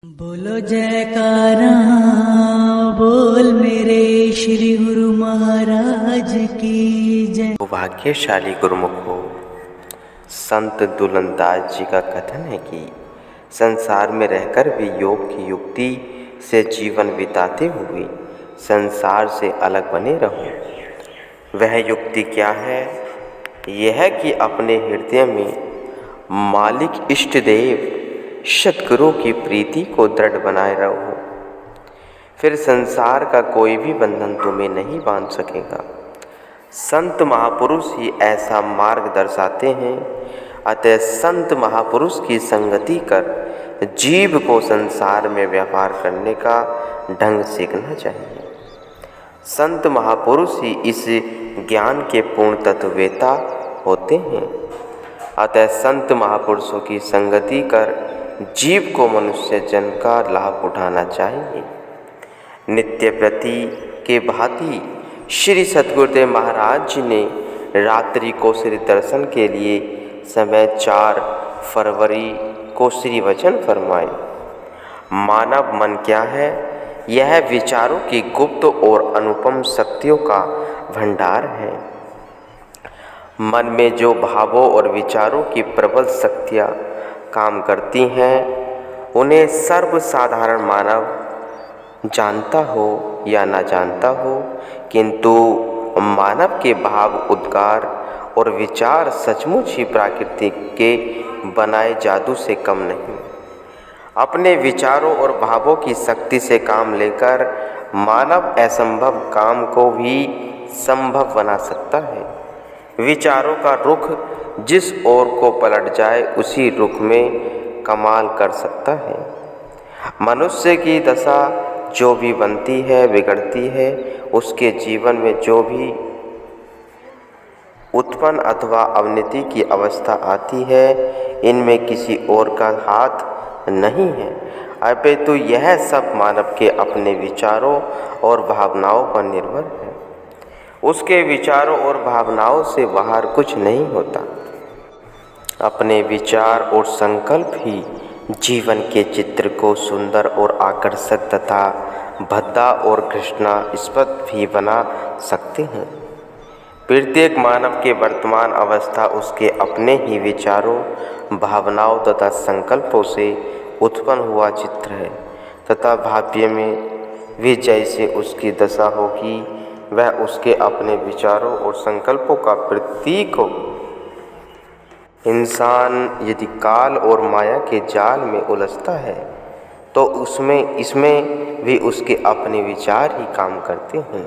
बोलो जयकारा बोल मेरे श्री गुरु महाराज की जय। भाग्यशाली गुरुमुख हो। संत दुलंदाज जी का कथन है कि संसार में रहकर भी योग की युक्ति से जीवन बिताते हुए संसार से अलग बने रहो। वह युक्ति क्या है? यह कि अपने हृदय में मालिक इष्ट देव सद्गुरु की प्रीति को दृढ़ बनाए रहो, फिर संसार का कोई भी बंधन तुम्हें नहीं बांध सकेगा। संत महापुरुष ही ऐसा मार्ग दर्शाते हैं। अतः संत महापुरुष की संगति कर जीव को संसार में व्यापार करने का ढंग सीखना चाहिए। संत महापुरुष ही इस ज्ञान के पूर्ण तत्ववेता होते हैं। अतः संत महापुरुषों की संगति कर जीव को मनुष्य जन्म का लाभ उठाना चाहिए। नित्य प्रति के भांति श्री सद्गुरुदेव महाराज जी ने रात्रि को श्री दर्शन के लिए समय 4 फरवरी को श्री वचन फरमाए। मानव मन क्या है? यह विचारों की गुप्त और अनुपम शक्तियों का भंडार है। मन में जो भावों और विचारों की प्रबल शक्तियाँ काम करती हैं, उन्हें सर्वसाधारण मानव जानता हो या न जानता हो, किंतु मानव के भाव, उद्गार और विचार सचमुच ही प्रकृति के बनाए जादू से कम नहीं। अपने विचारों और भावों की शक्ति से काम लेकर मानव असंभव काम को भी संभव बना सकता है। विचारों का रुख जिस ओर को पलट जाए उसी रुख में कमाल कर सकता है। मनुष्य की दशा जो भी बनती है, बिगड़ती है, उसके जीवन में जो भी उत्पन्न अथवा अवनति की अवस्था आती है, इनमें किसी और का हाथ नहीं है, अपितु यह सब मानव के अपने विचारों और भावनाओं पर निर्भर है। उसके विचारों और भावनाओं से बाहर कुछ नहीं होता। अपने विचार और संकल्प ही जीवन के चित्र को सुंदर और आकर्षक तथा भद्दा और घृणास्पद भी बना सकते हैं। प्रत्येक मानव के वर्तमान अवस्था उसके अपने ही विचारों, भावनाओं तथा संकल्पों से उत्पन्न हुआ चित्र है तथा भाग्य में भी जैसे उसकी दशा होगी वह उसके अपने विचारों और संकल्पों का प्रतीक होगी। इंसान यदि काल और माया के जाल में उलझता है तो इसमें भी उसके अपने विचार ही काम करते हैं।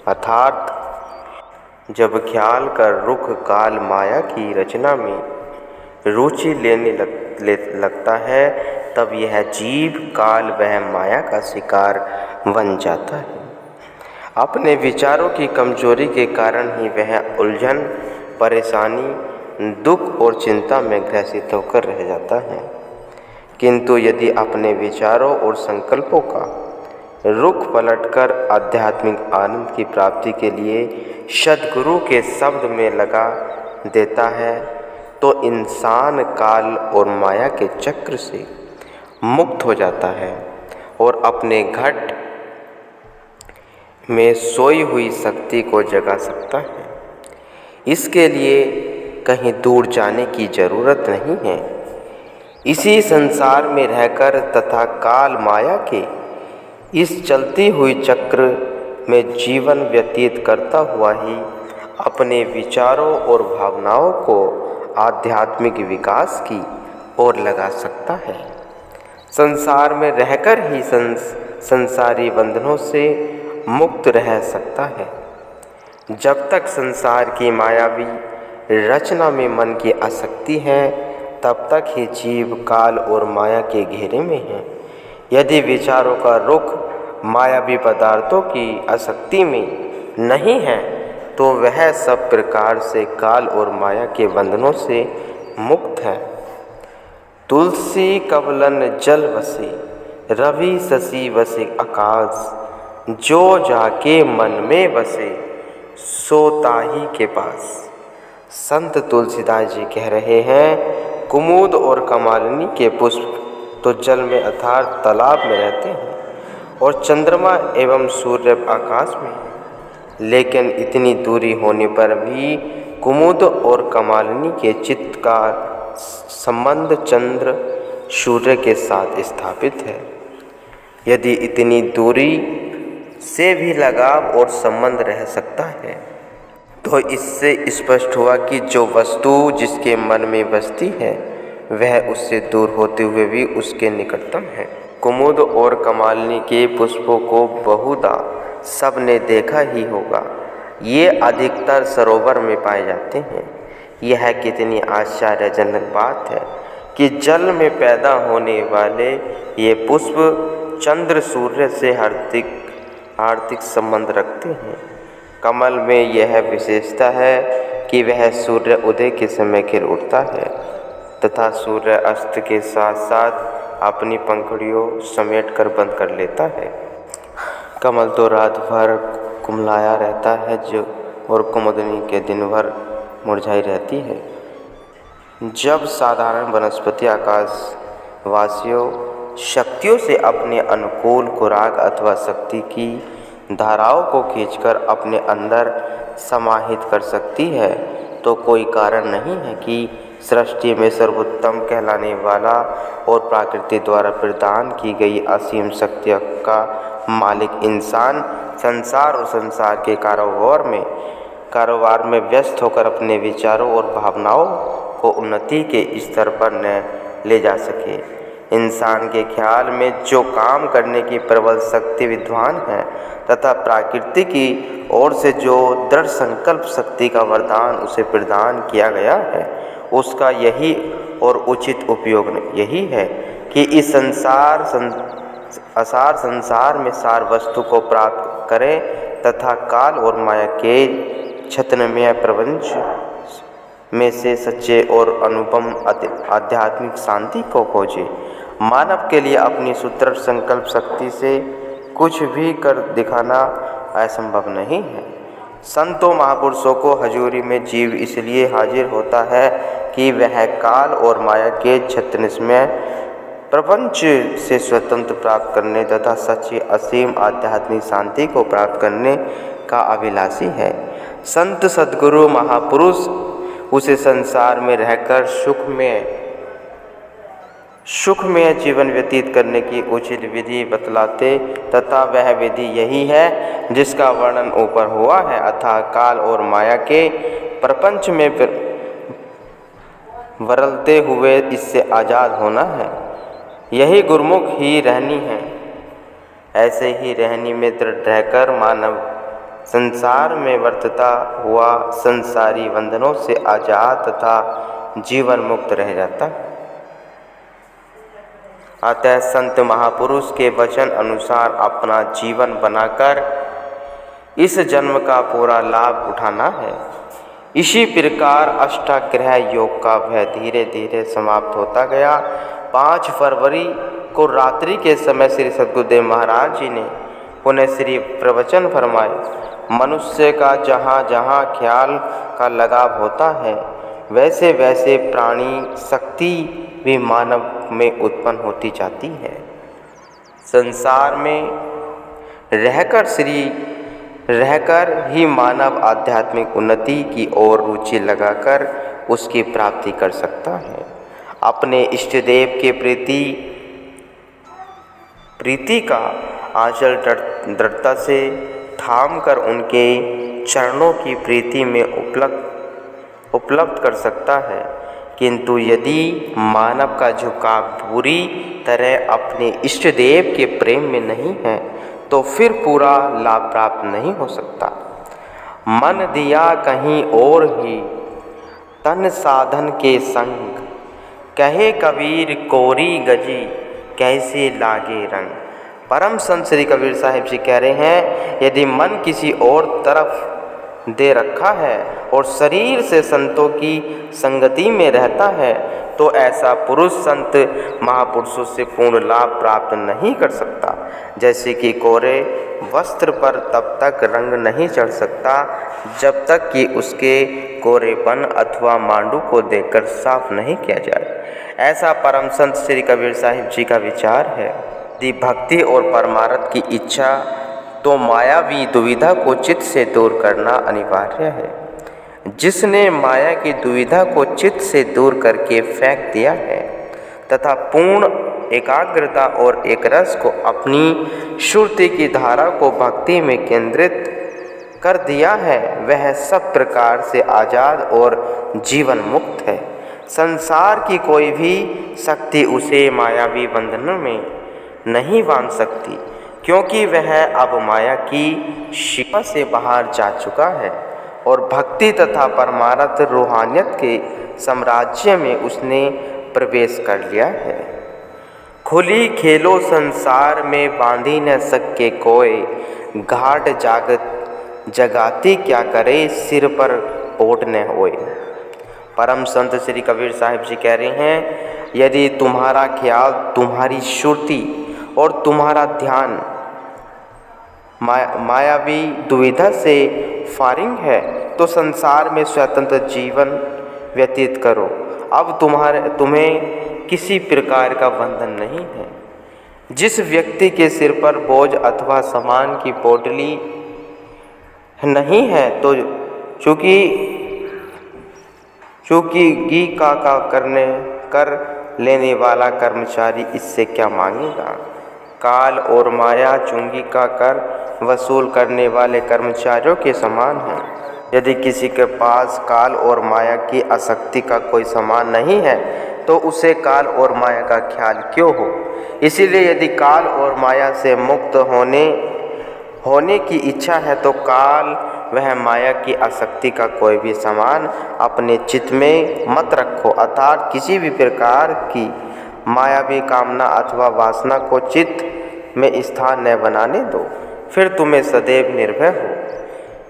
अर्थात जब ख्याल कर रुख काल माया की रचना में रुचि लेने लगता है, तब यह जीव काल वह माया का शिकार बन जाता है। अपने विचारों की कमजोरी के कारण ही वह उलझन, परेशानी, दुख और चिंता में ग्रसित होकर रह जाता है। किंतु यदि अपने विचारों और संकल्पों का रुख पलटकर आध्यात्मिक आनंद की प्राप्ति के लिए सद्गुरु के शब्द में लगा देता है, तो इंसान काल और माया के चक्र से मुक्त हो जाता है और अपने घट में सोई हुई शक्ति को जगा सकता है। इसके लिए कहीं दूर जाने की जरूरत नहीं है। इसी संसार में रहकर तथा काल माया के इस चलती हुई चक्र में जीवन व्यतीत करता हुआ ही अपने विचारों और भावनाओं को आध्यात्मिक विकास की ओर लगा सकता है। संसार में रहकर ही संसारी बंधनों से मुक्त रह सकता है। जब तक संसार की मायावी रचना में मन की आसक्ति है, तब तक ही जीव काल और माया के घेरे में है। यदि विचारों का रुख मायावी पदार्थों की आसक्ति में नहीं है, तो वह सब प्रकार से काल और माया के बंधनों से मुक्त है। तुलसी कबलन जल बसे, रवि शशि बसे आकाश, जो जाके मन में बसे सो ताही के पास। संत तुलसीदास जी कह रहे हैं, कुमुद और कमालिनी के पुष्प तो जल में अर्थात तालाब में रहते हैं और चंद्रमा एवं सूर्य आकाश में हैं। लेकिन इतनी दूरी होने पर भी कुमुद और कमालिनी के चित्त का संबंध चंद्र सूर्य के साथ स्थापित है। यदि इतनी दूरी से भी लगाव और संबंध रह सकता है तो इससे स्पष्ट हुआ कि जो वस्तु जिसके मन में बसती है वह उससे दूर होते हुए भी उसके निकटतम है। कुमुद और कमालिनी के पुष्पों को बहुधा सबने देखा ही होगा। ये अधिकतर सरोवर में पाए जाते हैं। यह कितनी आश्चर्यजनक बात है कि जल में पैदा होने वाले ये पुष्प चंद्र सूर्य से हार्दिक संबंध रखते हैं। कमल में यह विशेषता है कि वह सूर्य उदय के समय खिल उठता है तथा सूर्य अस्त के साथ साथ अपनी पंखुड़ियों समेटकर बंद कर लेता है। कमल तो रात भर कुमलाया रहता है और कुमुदनी के दिन भर मुरझाई रहती है। जब साधारण वनस्पति आकाशवासियों शक्तियों से अपने अनुकूल खुराक अथवा शक्ति की धाराओं को खींचकर अपने अंदर समाहित कर सकती है तो कोई कारण नहीं है कि सृष्टि में सर्वोत्तम कहलाने वाला और प्रकृति द्वारा प्रदान की गई असीम शक्तियों का मालिक इंसान संसार और संसार के कारोबार में व्यस्त होकर अपने विचारों और भावनाओं को उन्नति के स्तर पर न ले जा सके। इंसान के ख्याल में जो काम करने की प्रबल शक्ति विद्वान है तथा प्रकृति की ओर से जो दृढ़ संकल्प शक्ति का वरदान उसे प्रदान किया गया है उसका यही और उचित उपयोग यही है कि इस असार संसार में सार वस्तु को प्राप्त करे तथा काल और माया के छत्नमय प्रपंच में से सच्चे और अनुपम आध्यात्मिक शांति को खोजे। मानव के लिए अपनी सुदृढ़ संकल्प शक्ति से कुछ भी कर दिखाना असंभव नहीं है। संतों महापुरुषों को हजूरी में जीव इसलिए हाजिर होता है कि वह काल और माया के छत्नमय प्रपंच से स्वतंत्र प्राप्त करने तथा सच्ची असीम आध्यात्मिक शांति को प्राप्त करने का अभिलाषी है। संत सद्गुरु महापुरुष उसे संसार में रहकर सुखमय जीवन व्यतीत करने की उचित विधि बतलाते तथा वह विधि यही है जिसका वर्णन ऊपर हुआ है, अतः काल और माया के प्रपंच में वरलते हुए इससे आज़ाद होना है। यही गुरुमुख ही रहनी है। ऐसे ही रहनी में दृढ़ रहकर मानव संसार में वर्तता हुआ संसारी बंधनों से आज़ाद तथा जीवन मुक्त रह जाता है। अतः संत महापुरुष के वचन अनुसार अपना जीवन बनाकर इस जन्म का पूरा लाभ उठाना है। इसी प्रकार अष्टाग्रह योग का भय धीरे धीरे समाप्त होता गया। 5 फरवरी को रात्रि के समय श्री सद्गुरुदेव महाराज जी ने पुनः श्री प्रवचन फरमाए। मनुष्य का जहाँ जहाँ ख्याल का लगाव होता है वैसे वैसे प्राणी शक्ति भी मानव में उत्पन्न होती जाती है। संसार में रहकर ही मानव आध्यात्मिक उन्नति की ओर रुचि लगाकर उसकी प्राप्ति कर सकता है। अपने इष्ट देव के प्रीति का आंचल दृढ़ता से थाम कर उनके चरणों की प्रीति में उपलब्ध कर सकता है। किंतु यदि मानव का झुकाव पूरी तरह अपने इष्ट देव के प्रेम में नहीं है तो फिर पूरा लाभ प्राप्त नहीं हो सकता। मन दिया कहीं और ही तन साधन के संग, कहे कबीर कोरी गजी कैसे लागे रंग। परम संत श्री कबीर साहिब जी कह रहे हैं, यदि मन किसी और तरफ दे रखा है और शरीर से संतों की संगति में रहता है तो ऐसा पुरुष संत महापुरुषों से पूर्ण लाभ प्राप्त नहीं कर सकता। जैसे कि कोरे वस्त्र पर तब तक रंग नहीं चढ़ सकता जब तक कि उसके कोरेपन अथवा मांडू को देखकर साफ नहीं किया जाए। ऐसा परम संत श्री कबीर साहिब जी का विचार है। यदि भक्ति और परमार्थ की इच्छा तो मायावी दुविधा को चित्त से दूर करना अनिवार्य है। जिसने माया की दुविधा को चित्त से दूर करके फेंक दिया है तथा पूर्ण एकाग्रता और एक रस को अपनी श्रुति की धारा को भक्ति में केंद्रित कर दिया है, वह सब प्रकार से आज़ाद और जीवन मुक्त है। संसार की कोई भी शक्ति उसे मायावी बंधनों में नहीं बांध सकती, क्योंकि वह अब माया की सीमा से बाहर जा चुका है और भक्ति तथा परमार्थ रूहानियत के साम्राज्य में उसने प्रवेश कर लिया है। खुली खेलो संसार में बांधी न सके कोई, घाट जगाती क्या करे सिर पर पोट न होए। परम संत श्री कबीर साहिब जी कह रहे हैं, यदि तुम्हारा ख्याल, तुम्हारी श्रुति और तुम्हारा ध्यान मायावी दुविधा से फारिग है तो संसार में स्वतंत्र जीवन व्यतीत करो। अब तुम्हें किसी प्रकार का बंधन नहीं है। जिस व्यक्ति के सिर पर बोझ अथवा सामान की पोटली नहीं है तो चूंकि घी का कर लेने वाला कर्मचारी इससे क्या मांगेगा। काल और माया चुंगी का कर वसूल करने वाले कर्मचारियों के समान हैं। यदि किसी के पास काल और माया की आसक्ति का कोई सामान नहीं है तो उसे काल और माया का ख्याल क्यों हो। इसीलिए यदि काल और माया से मुक्त होने की इच्छा है तो काल वह माया की आसक्ति का कोई भी सामान अपने चित्त में मत रखो, अर्थात किसी भी प्रकार की मायावी कामना अथवा वासना को चित्त में स्थान न बनाने दो, फिर तुम्हें सदैव निर्भय हो।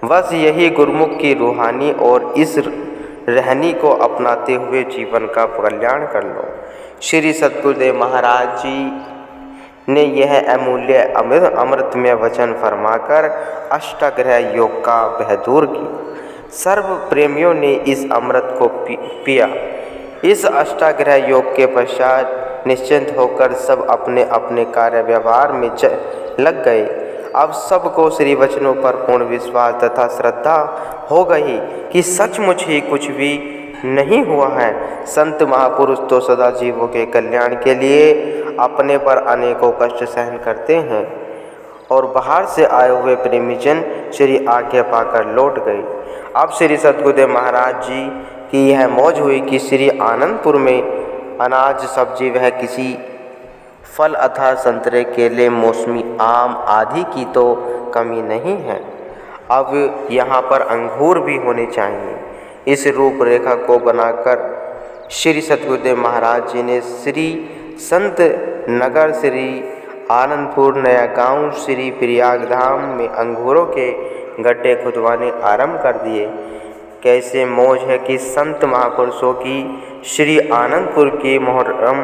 बस यही गुरुमुख की रूहानी और इस रहनी को अपनाते हुए जीवन का कल्याण कर लो। श्री सद्गुरुदेव महाराज जी ने यह अमूल्य अमृतमय वचन फरमाकर अष्टाग्रह योग का बहादुर की। सर्व प्रेमियों ने इस अमृत को पिया। इस अष्टाग्रह योग के पश्चात निश्चिंत होकर सब अपने अपने कार्य व्यवहार में लग गए। अब सबको श्री वचनों पर पूर्ण विश्वास तथा श्रद्धा हो गई कि सचमुच ही कुछ भी नहीं हुआ है। संत महापुरुष तो सदा जीवों के कल्याण के लिए अपने पर अनेकों कष्ट सहन करते हैं और बाहर से आए हुए प्रेमीजन श्री आज्ञा पाकर लौट गए। अब श्री सद्गुरुदेव महाराज जी की यह मौज हुई कि श्री आनंदपुर में अनाज सब्जी वह किसी फल अथा संतरे, केले, मौसमी आम आदि की तो कमी नहीं है। अब यहाँ पर अंगूर भी होने चाहिए। इस रूपरेखा को बनाकर श्री सद्गुरुदेव महाराज जी ने श्री संत नगर श्री आनंदपुर नया गांव श्री प्रयागधाम में अंगूरों के गड्ढे खुदवाने आरंभ कर दिए। कैसे मौज है कि संत महापुरुषों की श्री आनंदपुर की मोहर्रम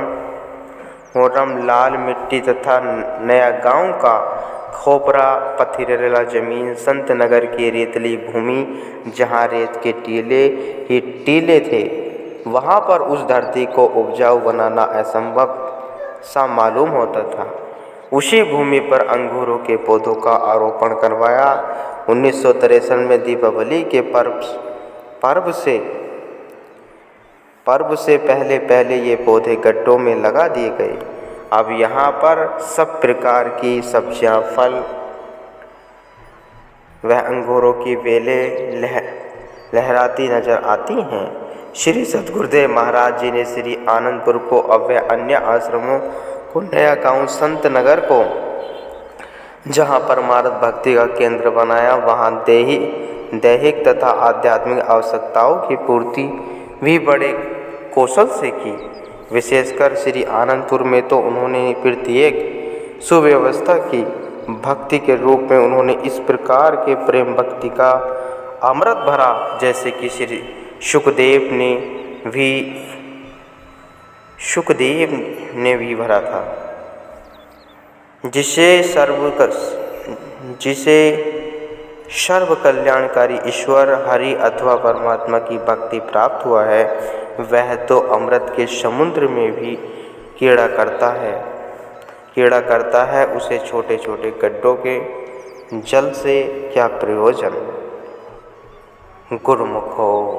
लाल मिट्टी तथा नया गांव का खोपरा पथरीला जमीन, संत नगर की रेतली भूमि जहाँ रेत के टीले ही टीले थे, वहाँ पर उस धरती को उपजाऊ बनाना असंभव सा मालूम होता था। उसी भूमि पर अंगूरों के पौधों का आरोपण करवाया। 1963 में दीपावली के पर्व से पहले ये पौधे गड्ढों में लगा दिए गए। अब यहाँ पर सब प्रकार की सब्जियाँ, फल वह अंगूरों की बेलें लहराती नजर आती हैं। श्री सद्गुरुदेव महाराज जी ने श्री आनंदपुर को व अन्य आश्रमों को, नया गांव, संत नगर को जहाँ परमार्थ भक्ति का केंद्र बनाया, वहाँ दैहिक तथा आध्यात्मिक आवश्यकताओं की पूर्ति भी बड़े कौशल से की। विशेषकर श्री आनंदपुर में तो उन्होंने प्रत्येक सुव्यवस्था की। भक्ति के रूप में उन्होंने इस प्रकार के प्रेम भक्ति का अमृत भरा जैसे कि श्री शुकदेव ने भी भरा था, जिसे सर्व कल्याणकारी ईश्वर हरि अथवा परमात्मा की भक्ति प्राप्त हुआ है, वह तो अमृत के समुद्र में भी कीड़ा करता है, उसे छोटे छोटे गड्ढों के जल से क्या प्रयोजन। गुरुमुखो।